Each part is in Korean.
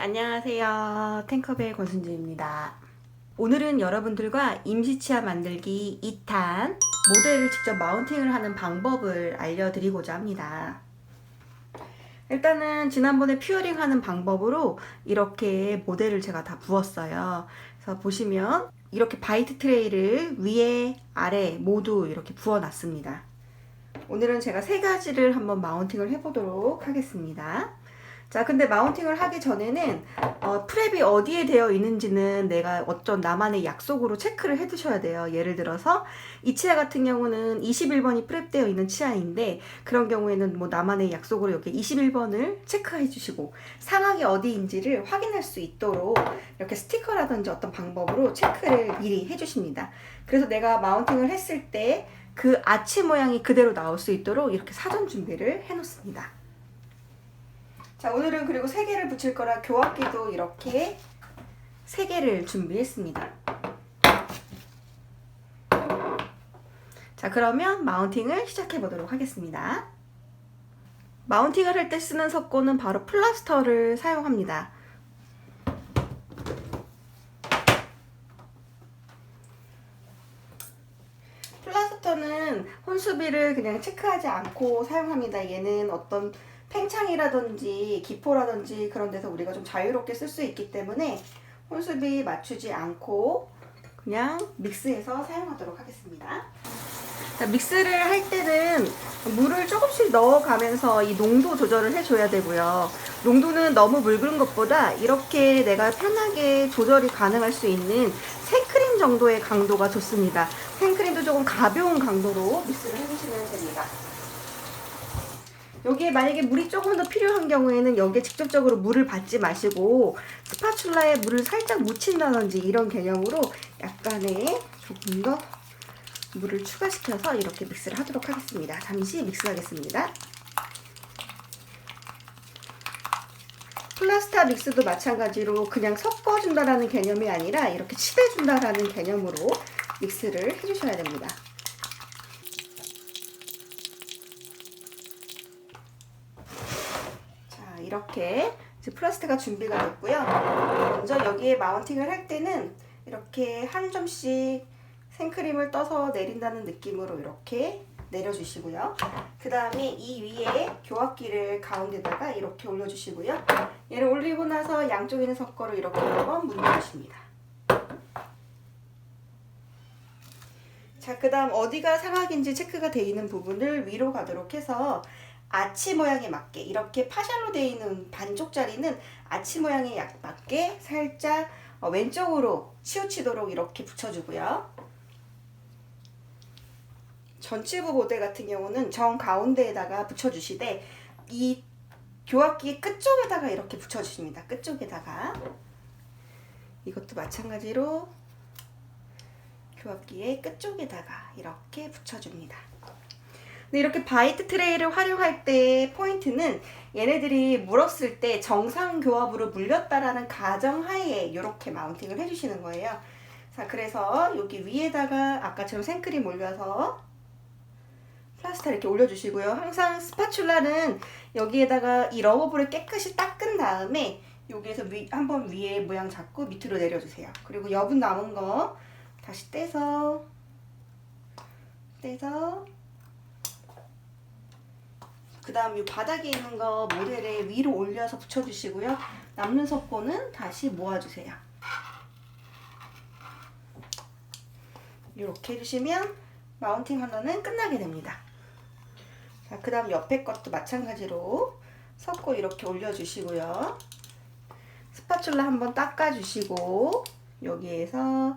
안녕하세요. 탱커벨 권순주입니다. 오늘은 여러분들과 임시치아 만들기 2탄 모델을 직접 마운팅을 하는 방법을 알려드리고자 합니다. 일단은 지난번에 퓨어링 하는 방법으로 이렇게 모델을 제가 다 부었어요. 그래서 보시면 이렇게 바이트 트레이를 위에 아래 모두 이렇게 부어 놨습니다. 오늘은 제가 세 가지를 한번 마운팅을 해보도록 하겠습니다. 자, 근데 마운팅을 하기 전에는 프랩이 어디에 되어 있는지는 내가 어떤 나만의 약속으로 체크를 해 두셔야 돼요. 예를 들어서 이 치아 같은 경우는 21번이 프랩되어 있는 치아인데, 그런 경우에는 뭐 나만의 약속으로 이렇게 21번을 체크해 주시고 상악이 어디인지를 확인할 수 있도록 이렇게 스티커라든지 어떤 방법으로 체크를 미리 해 주십니다. 그래서 내가 마운팅을 했을 때 그 아치 모양이 그대로 나올 수 있도록 이렇게 사전 준비를 해 놓습니다. 자, 오늘은 그리고 3개를 붙일 거라 교합기도 이렇게 3개를 준비했습니다. 자, 그러면 마운팅을 시작해 보도록 하겠습니다. 마운팅을 할 때 쓰는 석고는 바로 플라스터를 사용합니다. 플라스터는 혼수비를 그냥 체크하지 않고 사용합니다. 얘는 어떤 팽창이라든지 기포라든지 그런 데서 우리가 좀 자유롭게 쓸 수 있기 때문에 혼수비 맞추지 않고 그냥 믹스해서 사용하도록 하겠습니다. 자, 믹스를 할 때는 물을 조금씩 넣어가면서 이 농도 조절을 해줘야 되고요. 농도는 너무 묽은 것보다 이렇게 내가 편하게 조절이 가능할 수 있는 생크림 정도의 강도가 좋습니다. 생크림도 조금 가벼운 강도로 믹스를 해주시면 됩니다. 여기에 만약에 물이 조금 더 필요한 경우에는 여기에 직접적으로 물을 받지 마시고 스파츌라에 물을 살짝 묻힌다든지 이런 개념으로 약간의 조금 더 물을 추가시켜서 이렇게 믹스를 하도록 하겠습니다. 잠시 믹스하겠습니다. 플라스타 믹스도 마찬가지로 그냥 섞어준다라는 개념이 아니라 이렇게 칠해준다라는 개념으로 믹스를 해주셔야 됩니다. 이렇게 이제 플라스트가 준비가 됐고요. 먼저 여기에 마운팅을 할 때는 이렇게 한 점씩 생크림을 떠서 내린다는 느낌으로 이렇게 내려주시고요. 그 다음에 이 위에 교합기를 가운데다가 이렇게 올려주시고요. 얘를 올리고 나서 양쪽에 있는 석고를 이렇게 한번 문려주십니다. 자, 그 다음 어디가 상악인지 체크가 되어 있는 부분을 위로 가도록 해서 아치 모양에 맞게 이렇게 파샬로 되어 있는 반쪽짜리는 아치 모양에 맞게 살짝 왼쪽으로 치우치도록 이렇게 붙여주고요. 전치부 모델 같은 경우는 정 가운데에다가 붙여주시되 이 교합기 끝쪽에다가 이렇게 붙여주십니다. 끝쪽에다가 이것도 마찬가지로 교합기의 끝쪽에다가 이렇게 붙여줍니다. 근데 이렇게 바이트 트레이를 활용할 때 포인트는 얘네들이 물었을 때 정상 교합으로 물렸다라는 가정하에 이렇게 마운팅을 해주시는 거예요. 자, 그래서 여기 위에다가 아까처럼 생크림 올려서 플라스터 이렇게 올려주시고요. 항상 스파츌라는 여기에다가 이 러버볼을 깨끗이 닦은 다음에 여기에서 한번 위에 모양 잡고 밑으로 내려주세요. 그리고 여분 남은 거 다시 떼서 그 다음 이 바닥에 있는 거 모델에 위로 올려서 붙여주시고요. 남는 석고는 다시 모아주세요. 이렇게 해주시면 마운팅 하나는 끝나게 됩니다. 자, 그 다음 옆에 것도 마찬가지로 석고 이렇게 올려주시고요. 스파츌라 한번 닦아주시고 여기에서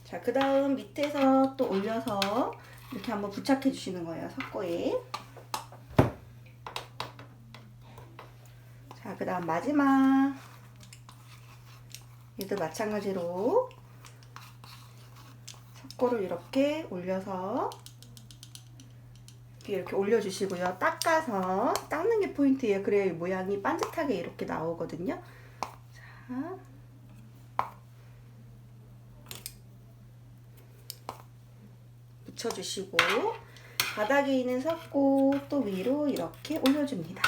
자, 그 다음 밑에서 또 올려서 이렇게 한번 부착해 주시는 거예요, 석고에. 자, 그 다음 마지막 얘도 마찬가지로 석고를 이렇게 올려서 이렇게 올려주시고요. 닦아서 닦는 게 포인트예요. 그래야 모양이 반듯하게 이렇게 나오거든요. 자, 붙여주시고 바닥에 있는 석고 또 위로 이렇게 올려줍니다.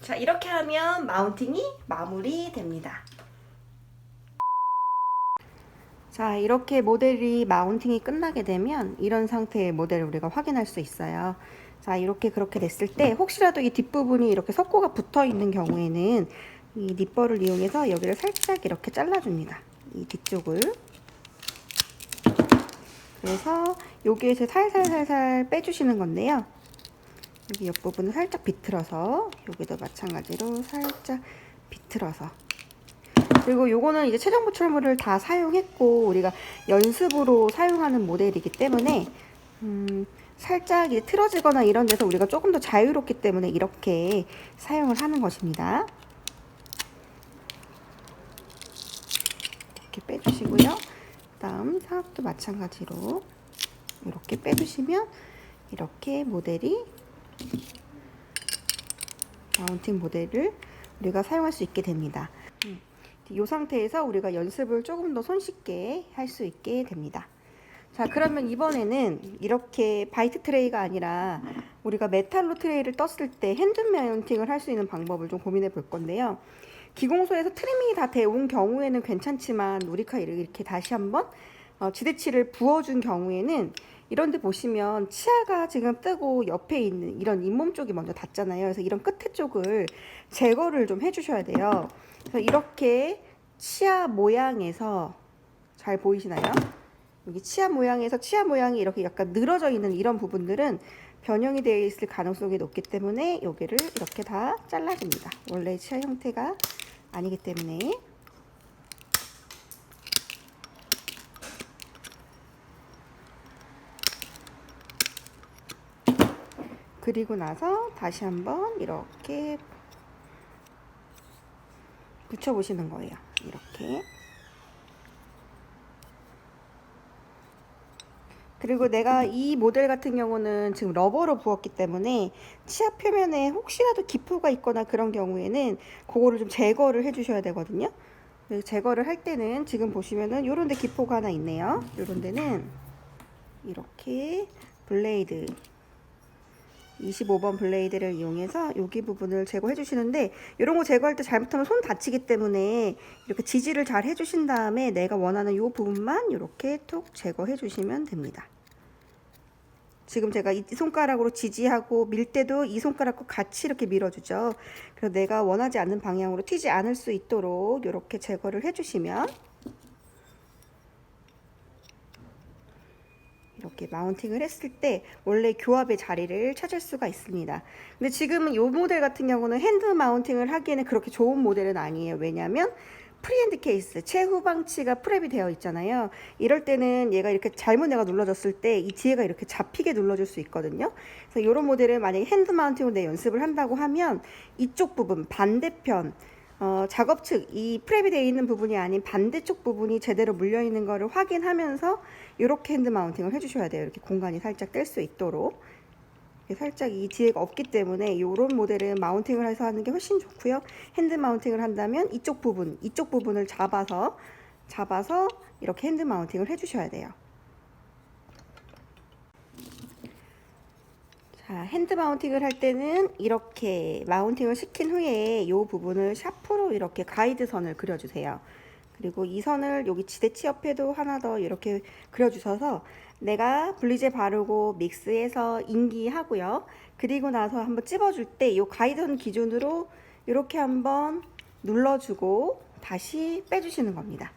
자, 이렇게 하면 마운팅이 마무리됩니다. 자, 이렇게 모델이 마운팅이 끝나게 되면 이런 상태의 모델을 우리가 확인할 수 있어요. 자, 이렇게 그렇게 됐을 때 혹시라도 이 뒷부분이 이렇게 석고가 붙어 있는 경우에는 이 니퍼를 이용해서 여기를 살짝 이렇게 잘라줍니다. 이 뒤쪽을. 그래서 여기에서 살살살살 빼주시는 건데요. 여기 옆부분을 살짝 비틀어서 여기도 마찬가지로 살짝 비틀어서, 그리고 요거는 이제 최종 보철물을 다 사용했고 우리가 연습으로 사용하는 모델이기 때문에 살짝 이제 틀어지거나 이런 데서 우리가 조금 더 자유롭기 때문에 이렇게 사용을 하는 것입니다. 이렇게 빼주시고요. 다음 사각도 마찬가지로 이렇게 빼주시면 이렇게 모델이 마운팅 모델을 우리가 사용할 수 있게 됩니다. 이 상태에서 우리가 연습을 조금 더 손쉽게 할 수 있게 됩니다. 자, 그러면 이번에는 이렇게 바이트 트레이가 아니라 우리가 메탈로 트레이를 떴을 때 핸드 마운팅을 할 수 있는 방법을 좀 고민해 볼 건데요. 기공소에서 트리밍이 다 되온 경우에는 괜찮지만 우리가 이렇게 다시 한번 지대치를 부어준 경우에는 이런 데 보시면 치아가 지금 뜨고 옆에 있는 이런 잇몸 쪽이 먼저 닿잖아요. 그래서 이런 끝에 쪽을 제거를 좀 해주셔야 돼요. 그래서 이렇게 치아 모양에서 잘 보이시나요? 여기 치아 모양에서 치아 모양이 이렇게 약간 늘어져 있는 이런 부분들은 변형이 되어 있을 가능성이 높기 때문에 여기를 이렇게 다 잘라줍니다. 원래 치아 형태가 아니기 때문에. 그리고 나서 다시 한번 이렇게 붙여보시는 거예요. 이렇게. 그리고 내가 이 모델 같은 경우는 지금 러버로 부었기 때문에 치아 표면에 혹시라도 기포가 있거나 그런 경우에는 그거를 좀 제거를 해 주셔야 되거든요. 제거를 할 때는 지금 보시면은 요런 데 기포가 하나 있네요. 요런 데는 이렇게 블레이드 25번 블레이드를 이용해서 여기 부분을 제거해 주시는데, 이런 거 제거할 때 잘못하면 손 다치기 때문에 이렇게 지지를 잘 해주신 다음에 내가 원하는 이 부분만 이렇게 톡 제거해 주시면 됩니다. 지금 제가 이 손가락으로 지지하고 밀 때도 이 손가락과 같이 이렇게 밀어주죠. 그래서 내가 원하지 않는 방향으로 튀지 않을 수 있도록 이렇게 제거를 해주시면 이렇게 마운팅을 했을 때 원래 교합의 자리를 찾을 수가 있습니다. 근데 지금은 이 모델 같은 경우는 핸드 마운팅을 하기에는 그렇게 좋은 모델은 아니에요. 왜냐하면 프리핸드 케이스, 최후방치가 프랩이 되어 있잖아요. 이럴 때는 얘가 이렇게 잘못 내가 눌러줬을 때 이 뒤에가 이렇게 잡히게 눌러줄 수 있거든요. 그래서 이런 모델을 만약에 핸드 마운팅으로 내 연습을 한다고 하면 이쪽 부분, 반대편, 작업 측, 이 프랩이 되어 있는 부분이 아닌 반대쪽 부분이 제대로 물려 있는 거를 확인하면서 이렇게 핸드 마운팅을 해주셔야 돼요. 이렇게 공간이 살짝 뗄 수 있도록. 살짝 이 뒤에가 없기 때문에 이런 모델은 마운팅을 해서 하는 게 훨씬 좋고요. 핸드 마운팅을 한다면 이쪽 부분을 잡아서 이렇게 핸드 마운팅을 해주셔야 돼요. 자, 핸드 마운팅을 할 때는 이렇게 마운팅을 시킨 후에 이 부분을 샤프로 이렇게 가이드선을 그려주세요. 그리고 이 선을 여기 지대치 옆에도 하나 더 이렇게 그려주셔서 내가 분리제 바르고 믹스해서 인기하고요. 그리고 나서 한번 찝어줄 때 이 가이드선 기준으로 이렇게 한번 눌러주고 다시 빼주시는 겁니다.